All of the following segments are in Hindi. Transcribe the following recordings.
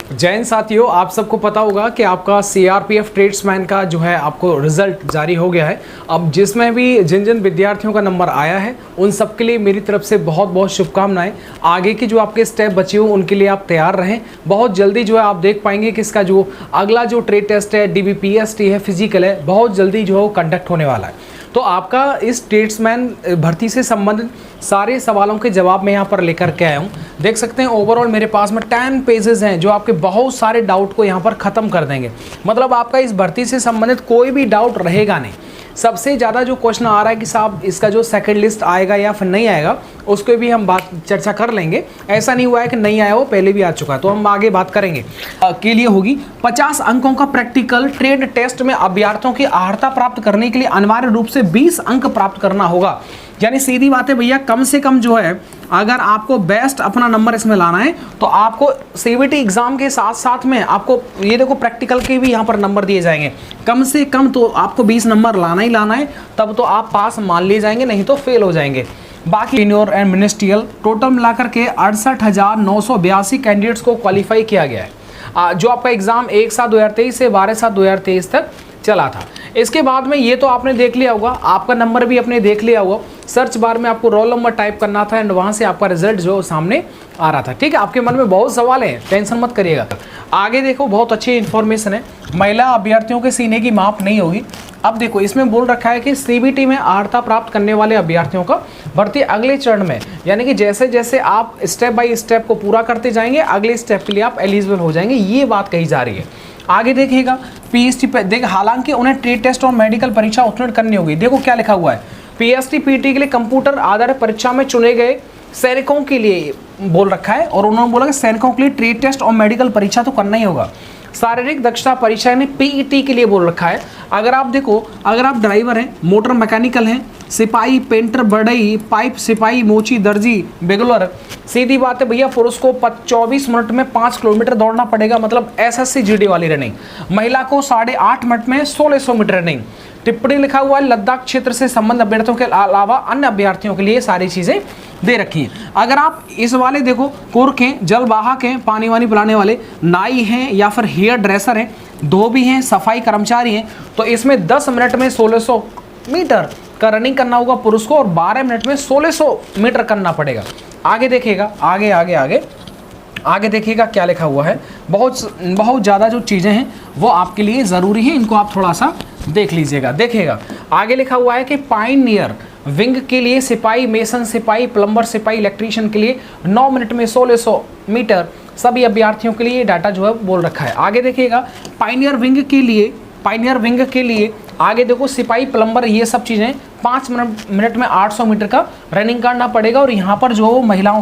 जैन साथियों, आप सबको पता होगा कि आपका सीआरपीएफ ट्रेड्समैन का जो है आपको रिजल्ट जारी हो गया है। अब जिसमें भी जिन जिन विद्यार्थियों का नंबर आया है उन सब के लिए मेरी तरफ से बहुत बहुत शुभकामनाएं। आगे की जो आपके स्टेप बचे हो उनके लिए आप तैयार रहें। बहुत जल्दी जो है आप देख पाएंगे कि इसका जो अगला जो ट्रेड टेस्ट है, डीबीपीएसटी है, फिजिकल है, बहुत जल्दी जो है वो कंडक्ट होने वाला है। तो आपका इस ट्रेड्समैन भर्ती से संबंधित सारे सवालों के जवाब मैं यहाँ पर लेकर के आया हूँ। देख सकते हैं ओवरऑल मेरे पास में 10 पेजेस हैं जो आपके बहुत सारे डाउट को यहाँ पर ख़त्म कर देंगे। मतलब आपका इस भर्ती से संबंधित कोई भी डाउट रहेगा नहीं। सबसे ज़्यादा जो क्वेश्चन आ रहा है कि साहब इसका जो सेकंड लिस्ट आएगा या फिर नहीं आएगा, उसको भी हम बात चर्चा कर लेंगे। ऐसा नहीं हुआ है कि नहीं आया, वो पहले भी आ चुका है, तो हम आगे बात करेंगे। के लिए होगी 50 अंकों का प्रैक्टिकल ट्रेड टेस्ट में अभ्यर्थियों की अर्हता प्राप्त करने के लिए अनिवार्य रूप से 20 अंक प्राप्त करना होगा। यानी सीधी बात है भैया, कम से कम जो है अगर आपको बेस्ट अपना नंबर इसमें लाना है तो आपको सीबीटी एग्जाम के साथ साथ में आपको ये देखो प्रैक्टिकल के भी यहाँ पर नंबर दिए जाएंगे। कम से कम तो आपको 20 नंबर लाना ही लाना है, तब तो आप पास मान लिए जाएंगे, नहीं तो फेल हो जाएंगे। बाकी सीनियर एंड मिनिस्ट्रियल टोटल मिलाकर के 68,982 कैंडिडेट्स को क्वालिफाई किया गया है। जो आपका एग्जाम 1/7/2023 से 12/7/2023 तक चला था। इसके बाद में ये तो आपने देख लिया होगा, आपका नंबर भी आपने देख लिया होगा। सर्च बार में आपको रोल नंबर टाइप करना था एंड वहां से आपका रिजल्ट जो सामने आ रहा था। ठीक है, आपके मन में बहुत सवाल हैं, टेंशन मत करिएगा। आगे देखो, बहुत अच्छी इंफॉर्मेशन है। महिला अभ्यर्थियों के सीने की माप नहीं होगी। अब देखो इसमें बोल रखा है कि सीबीटी में अर्हता प्राप्त करने वाले अभ्यर्थियों का भर्ती अगले चरण में, यानी कि जैसे जैसे आप स्टेप बाय स्टेप को पूरा करते जाएंगे अगले स्टेप के लिए आप एलिजिबल हो जाएंगे, ये बात कही जा रही है। आगे देखिएगा पीएसटी पे देख, हालांकि उन्हें ट्रेड टेस्ट और मेडिकल परीक्षा उत्तीर्ण करनी होगी। देखो क्या लिखा हुआ है, पीएसटी पीटी के लिए कंप्यूटर आधारित परीक्षा में चुने गए सैनिकों के लिए बोल रखा है, और उन्होंने बोला कि सैनिकों के लिए ट्रेड टेस्ट और मेडिकल परीक्षा तो करना ही होगा। शारीरिक दक्षता परीक्षा यानी पीईटी के लिए बोल रखा है। अगर आप देखो, अगर आप ड्राइवर हैं, मोटर मैकेनिकल हैं, सिपाही, पेंटर, बढ़ई, पाइप सिपाही, मोची, दर्जी, बेगलर, सीधी बात है भैया, पुरुष को 24 मिनट में 5 किलोमीटर दौड़ना पड़ेगा, मतलब एसएससी जीडी वाली रनिंग। महिला को 8.5 मिनट में 1600 मीटर रनिंग। टिप्पणी लिखा हुआ है लद्दाख क्षेत्र से संबंध अभ्यर्थियों के अलावा अन्य अभ्यर्थियों के लिए सारी चीजें दे रखी हैं। अगर आप इस वाले देखो, कुर्क हैं, जलवाहक हैं, पानी वानी पिलाने वाले, नाई हैं या फिर हेयर ड्रेसर हैं, धोबी हैं, सफाई कर्मचारी हैं, तो इसमें 10 मिनट में 1600 मीटर का रनिंग करना होगा पुरुष को, और 12 मिनट में 1600 मीटर करना पड़ेगा। आगे देखिएगा, आगे आगे आगे आगे देखिएगा क्या लिखा हुआ है। बहुत ज़्यादा जो चीज़ें हैं वो आपके लिए ज़रूरी हैं, इनको आप थोड़ा सा देख लीजिएगा। देखिएगा आगे लिखा हुआ है कि पायनियर विंग के लिए सिपाही, मेसन सिपाही, प्लम्बर सिपाही, इलेक्ट्रीशियन के लिए 9 मिनट में 1600 मीटर सभी अभ्यर्थियों के लिए डाटा जो है बोल रखा है। आगे देखिएगा पायनियर विंग के लिए आगे देखो सिपाही, प्लम्बर, ये सब चीज़ें 5 मिनट में 800 मीटर का रनिंग करना पड़ेगा, और यहाँ पर जो महिलाओं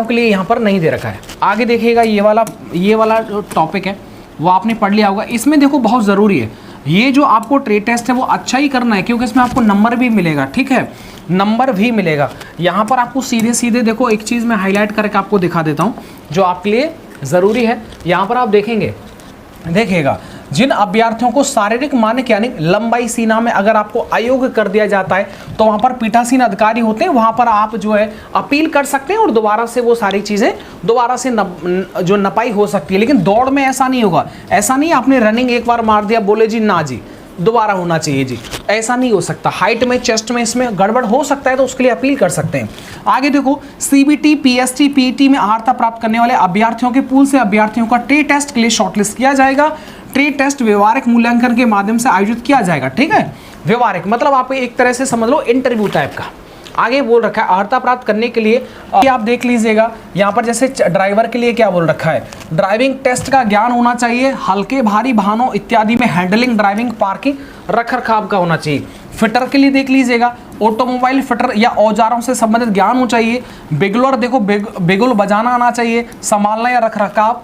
के लिए यहाँ पर नहीं दे रखा है। आगे देखिएगा ये वाला जो टॉपिक है वो आपने पढ़ लिया होगा। इसमें देखो बहुत ज़रूरी है, ये जो आपको ट्रेड टेस्ट है वो अच्छा ही करना है, क्योंकि इसमें आपको नंबर भी मिलेगा। ठीक है, नंबर भी मिलेगा। यहाँ पर आपको सीधे सीधे देखो, एक चीज़ मैं हाईलाइट करके आपको दिखा देता हूँ जो आपके लिए ज़रूरी है। यहाँ पर आप देखिएगा जिन अभ्यर्थियों को शारीरिक मानक यानी लंबाई सीना में अगर आपको अयोग्य कर दिया जाता है तो वहां पर पीठासीन अधिकारी होते हैं, वहां पर आप जो है अपील कर सकते हैं और दोबारा से वो सारी चीजें दोबारा से जो नपाई हो सकती है। लेकिन दौड़ में ऐसा नहीं होगा, ऐसा नहीं आपने रनिंग एक बार मार दिया बोले जी ना जी दोबारा होना चाहिए जी, ऐसा नहीं हो सकता। हाइट में, चेस्ट में इसमें गड़बड़ हो सकता है तो उसके लिए अपील कर सकते हैं। आगे देखो सीबीटी, पीएसटी, पीईटी में अर्हता प्राप्त करने वाले अभ्यर्थियों के पूल से अभ्यर्थियों का ट्रेड टेस्ट के लिए शॉर्टलिस्ट किया जाएगा। ट्रेड टेस्ट व्यवहारिक मूल्यांकन के माध्यम से आयोजित किया जाएगा। ठीक है, व्यवहारिक मतलब आप एक तरह से समझ लो इंटरव्यू टाइप का। आगे बोल रखा है अर्हता प्राप्त करने के लिए आप देख लीजिएगा, यहाँ पर जैसे ड्राइवर के लिए क्या बोल रखा है, ड्राइविंग टेस्ट का ज्ञान होना चाहिए, हल्के भारी वाहनों इत्यादि में हैंडलिंग, ड्राइविंग, पार्किंग, रखरखाव का होना चाहिए। फिटर के लिए देख लीजिएगा, ऑटोमोबाइल फिटर या औजारों से संबंधित ज्ञान होना चाहिए। बिगलर देखो, बिगुल बजाना आना चाहिए, संभालना या रखरखाव,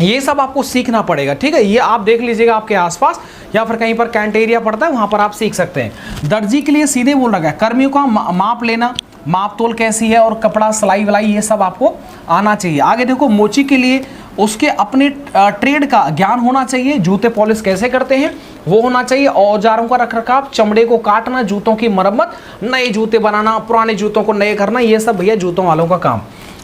ये सब आपको सीखना पड़ेगा। ठीक है, ये आप देख लीजिएगा आपके आसपास या फिर कहीं पर कैंट एरिया पड़ता है वहां पर आप सीख सकते हैं। दर्जी के लिए सीधे बोल रखा है कर्मियों का माप लेना, माप तोल कैसी है और कपड़ा सिलाई विलाई ये सब आपको आना चाहिए। आगे देखो मोची के लिए उसके अपने ट्रेड का ज्ञान होना चाहिए, जूते पॉलिश कैसे करते हैं वो होना चाहिए, औजारों का रखरखाव, चमड़े को काटना, जूतों की मरम्मत, नए जूते बनाना, पुराने जूतों को नए करना, ये सब भैया जूतों वालों का काम।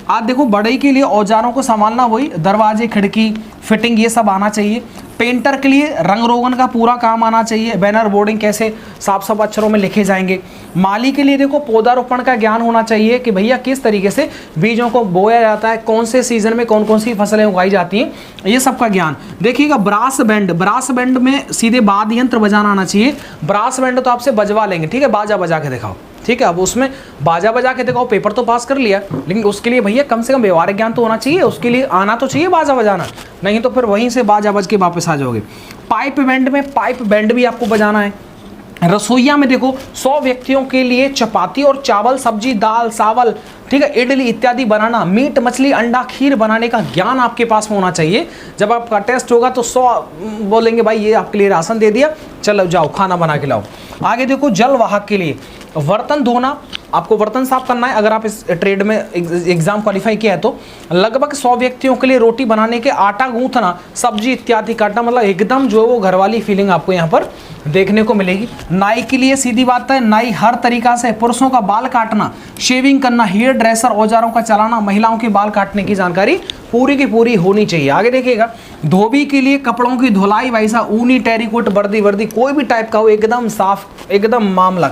आज देखो बढ़ई के लिए औजारों को संभालना, वही दरवाजे खिड़की फिटिंग ये सब आना चाहिए। पेंटर के लिए रंग रोगन का पूरा काम आना चाहिए, बैनर बोर्डिंग कैसे साफ साफ अक्षरों में लिखे जाएंगे। माली के लिए देखो पौधारोपण का ज्ञान होना चाहिए कि भैया किस तरीके से बीजों को बोया जाता है, कौन से सीजन में कौन कौन सी फसलें उगाई जाती हैं, ये सब का ज्ञान। देखिएगा ब्रास बैंड में सीधे वाद्य यंत्र बजाना आना चाहिए। ब्रास बैंड तो आपसे बजवा लेंगे, ठीक है, बाजा बजा के दिखाओ, ठीक है। अब उसमें बाजा बजा के दिखाओ, पेपर तो पास कर लिया, लेकिन उसके लिए भैया कम से कम व्यवहारिक ज्ञान तो होना चाहिए, उसके लिए आना तो चाहिए बाजा बजाना, नहीं तो फिर वहीं से बाजा बज के वापस आ जाओगे। पाइप बैंड भी आपको बजाना है। रसोईया में देखो 100 व्यक्तियों के लिए चपाती और चावल, सब्जी, दाल, चावल, ठीक है, इडली इत्यादि बनाना, मीट मछली अंडा खीर बनाने का ज्ञान आपके पास में होना चाहिए। जब आपका टेस्ट होगा तो 100 बोलेंगे भाई ये आपके लिए राशन दे दिया, चलो जाओ खाना बना के लाओ। आगे देखो जल वाहक के लिए बर्तन धोना, आपको बर्तन साफ करना है। अगर आप इस ट्रेड में एग्जाम क्वालिफाई किया है तो लगभग 100 व्यक्तियों के लिए रोटी बनाने के, आटा गूंथना, सब्जी इत्यादि काटना, मतलब एकदम जो है वो घर वाली फीलिंग आपको यहाँ पर देखने को मिलेगी। नाई के लिए सीधी बात है, नाई हर तरीका से पुरुषों का बाल काटना, शेविंग करना, हेयर ड्रेसर औजारों का चलाना, महिलाओं के बाल काटने की जानकारी पूरी की पूरी होनी चाहिए। आगे देखिएगा धोबी के लिए कपड़ों की धुलाई, वैसा ऊनी, टेरिकोट, वर्दी कोई भी टाइप का हो, एकदम साफ एकदम मामला।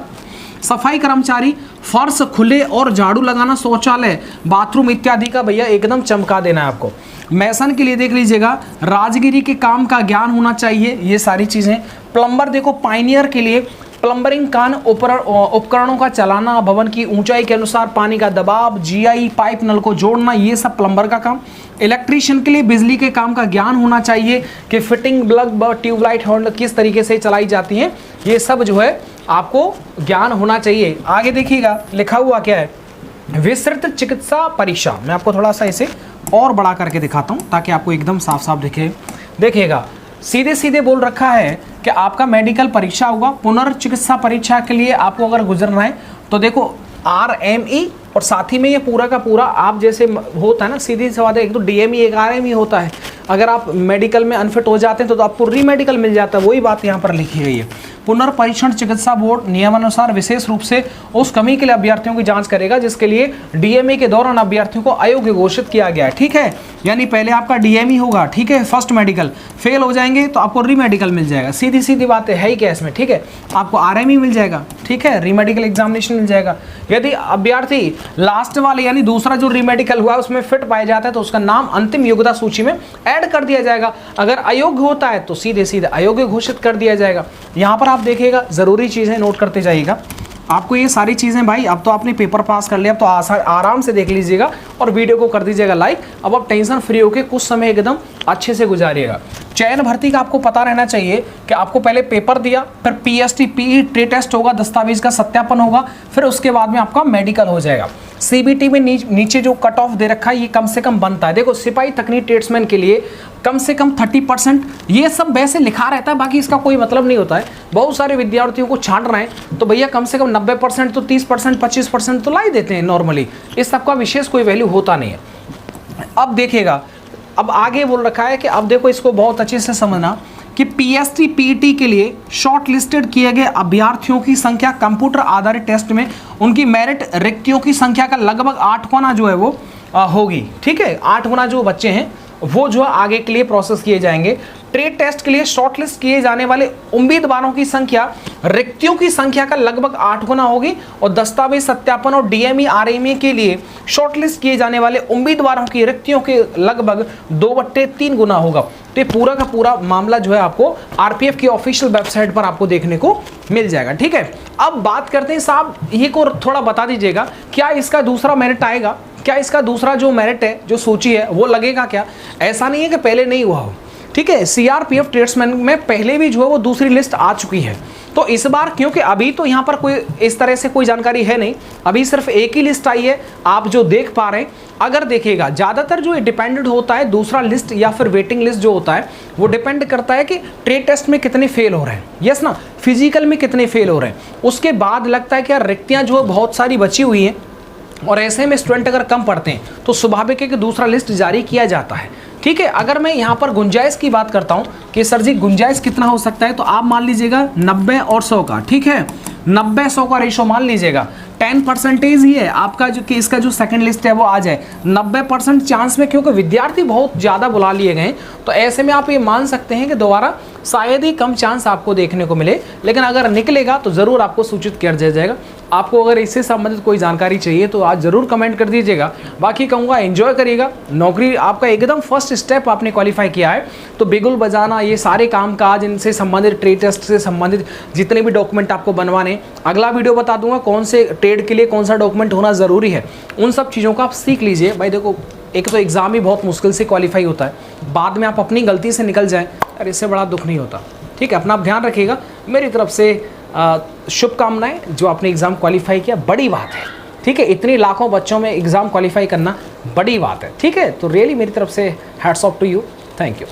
सफाई कर्मचारी फर्श खुले और झाड़ू लगाना, शौचालय बाथरूम इत्यादि का भैया एकदम चमका देना है आपको। मैसन के लिए देख लीजिएगा राजगिरी के काम का ज्ञान होना चाहिए, ये सारी चीजें। प्लम्बर देखो पाइनियर के लिए प्लम्बरिंग कान उपकरणों का चलाना, भवन की ऊंचाई के अनुसार पानी का दबाव, जीआई पाइप नल को जोड़ना, ये सब प्लम्बर का काम। इलेक्ट्रीशियन के लिए बिजली के काम का ज्ञान होना चाहिए कि फिटिंग, बल्ब, ट्यूबलाइट, हॉर्न किस तरीके से चलाई जाती हैं, ये सब जो है आपको ज्ञान होना चाहिए। आगे देखिएगा लिखा हुआ क्या है, विस्तृत चिकित्सा परीक्षा। मैं आपको थोड़ा सा इसे और बड़ा करके दिखाता हूँ ताकि आपको एकदम साफ साफ दिखे। देखिएगा सीधे सीधे बोल रखा है कि आपका मेडिकल परीक्षा होगा। पुनर्चिकित्सा परीक्षा के लिए आपको अगर गुजरना है तो देखो RME और साथ ही में ये पूरा का पूरा आप जैसे होता है ना, सीधी सी बात है, एक तो DME एक RME होता है। अगर आप मेडिकल में अनफिट हो जाते हैं तो आपको री मेडिकल मिल जाता है, वही बात यहाँ पर लिखी गई है। पुनर्परीक्षण चिकित्सा बोर्ड नियमानुसार विशेष रूप से उस कमी के लिए अभ्यर्थियों की जांच करेगा जिसके लिए DME के दौरान अभ्यर्थियों को अयोग्य घोषित किया गया है, ठीक है। यानी पहले आपका DME होगा, ठीक है, फर्स्ट मेडिकल, फेल हो जाएंगे तो आपको री मेडिकल मिल जाएगा, सीधी सीधी बात है ही क्या इसमें, ठीक है। आपको RME मिल जाएगा, ठीक है, री मेडिकल एग्जामिनेशन मिल जाएगा। यदि अभ्यर्थी लास्ट वाले यानी दूसरा जो री मेडिकल हुआ उसमें फिट पाया जाता है तो उसका नाम अंतिम योग्यता सूची में ऐड कर दिया जाएगा। अगर अयोग्य होता है तो सीधे सीधे अयोग्य घोषित कर दिया जाएगा। यहाँ पर आप देखिएगा जरूरी चीजें नोट करते जाइएगा। आपको ये सारी चीजें भाई, अब तो आपने पेपर पास कर लिया, अब तो आराम से देख लीजिएगा और वीडियो को कर दीजिएगा लाइक। अब आप टेंशन फ्री होकर कुछ समय एकदम अच्छे से गुजारिएगा। चयन भर्ती का आपको पता रहना चाहिए कि आपको पहले पेपर दिया, फिर PST PE ट्रे टेस्ट होगा, दस्तावेज का सत्यापन होगा, फिर उसके बाद में आपका मेडिकल हो जाएगा। CBT में नीचे जो कट ऑफ दे रखा है ये कम से कम बनता है। देखो सिपाही तकनीक ट्रेड्समैन के लिए कम से कम 30%, ये सब वैसे लिखा रहता है, बाकी इसका कोई मतलब नहीं होता है। बहुत सारे विद्यार्थियों को छांट रहे हैं तो भैया कम से कम 90% तो 30% 25% तो ला ही देते हैं नॉर्मली, इस सब का विशेष कोई वैल्यू होता नहीं है। अब देखिएगा, अब आगे बोल रखा है कि अब देखो इसको बहुत अच्छे से समझना कि PST PET के लिए शॉर्ट लिस्टेड किए गए अभ्यर्थियों की संख्या कंप्यूटर आधारित टेस्ट में उनकी मेरिट रिक्तियों की संख्या का लगभग 8 गुना जो है वो होगी, ठीक है। 8 गुना जो बच्चे हैं वो जो आगे के लिए प्रोसेस किए जाएंगे। ट्रेड टेस्ट के लिए शॉर्टलिस्ट किए जाने वाले उम्मीदवारों की संख्या रिक्तियों की संख्या का लगभग 8 गुना होगी और दस्तावेज सत्यापन और DME RME के लिए शॉर्टलिस्ट किए जाने वाले उम्मीदवारों की रिक्तियों के लगभग 2/3 गुना होगा। तो ये पूरा का पूरा मामला जो है आपको RPF की ऑफिशियल वेबसाइट पर आपको देखने को मिल जाएगा, ठीक है। अब बात करते हैं साहब, ये को थोड़ा बता दीजिएगा, क्या इसका दूसरा मेरिट आएगा, क्या इसका दूसरा जो मेरिट है, जो सूची है वो लगेगा क्या? ऐसा नहीं है कि पहले नहीं हुआ हो, ठीक है। CRPF ट्रेड्समैन में पहले भी जो है वो दूसरी लिस्ट आ चुकी है, तो इस बार क्योंकि अभी तो यहाँ पर कोई इस तरह से कोई जानकारी है नहीं, अभी सिर्फ एक ही लिस्ट आई है आप जो देख पा रहे हैं। अगर देखिएगा ज़्यादातर जो डिपेंडेंट होता है दूसरा लिस्ट या फिर वेटिंग लिस्ट जो होता है वो डिपेंड करता है कि ट्रेड टेस्ट में कितने फेल हो रहे हैं, यस ना, फिजिकल में कितने फेल हो रहे हैं। उसके बाद लगता है कि यार रिक्तियाँ जो है बहुत सारी बची हुई हैं और ऐसे में स्टूडेंट अगर कम पढ़ते हैं तो स्वाभाविक है कि दूसरा लिस्ट जारी किया जाता है, ठीक है। अगर मैं यहाँ पर गुंजाइश की बात करता हूँ कि सर जी गुंजाइश कितना हो सकता है, तो आप मान लीजिएगा 90 और 100 का, ठीक है, 90-100 का रेशो मान लीजिएगा 10% ही है आपका जो केस का जो सेकंड लिस्ट है वो आ जाए। 90% चांस में, क्योंकि विद्यार्थी बहुत ज़्यादा बुला लिए गए, तो ऐसे में आप ये मान सकते हैं कि दोबारा शायद ही कम चांस आपको देखने को मिले, लेकिन अगर निकलेगा तो ज़रूर आपको सूचित किया जाएगा। आपको अगर इससे संबंधित कोई जानकारी चाहिए तो आज ज़रूर कमेंट कर दीजिएगा। बाकी कहूँगा एंजॉय करिएगा, नौकरी आपका एकदम फर्स्ट स्टेप आपने क्वालिफाई किया है, तो बिगुल बजाना, ये सारे काम काज, इनसे संबंधित ट्रेड टेस्ट से संबंधित जितने भी डॉक्यूमेंट आपको बनवाने, अगला वीडियो बता दूंगा कौन से ट्रेड के लिए कौन सा डॉक्यूमेंट होना ज़रूरी है, उन सब चीज़ों को आप सीख लीजिए। भाई देखो, एक तो एग्ज़ाम ही बहुत मुश्किल से क्वालिफाई होता है, बाद में आप अपनी गलती से निकल जाएं, और इससे बड़ा दुख नहीं होता। ठीक है, अपना आप ध्यान रखिएगा। मेरी तरफ से शुभकामनाएं, जो आपने एग्ज़ाम क्वालिफाई किया, बड़ी बात है। ठीक है, इतनी लाखों बच्चों में एग्ज़ाम क्वालिफाई करना बड़ी बात है। ठीक है, तो रियली मेरी तरफ से hats off to you, thank you.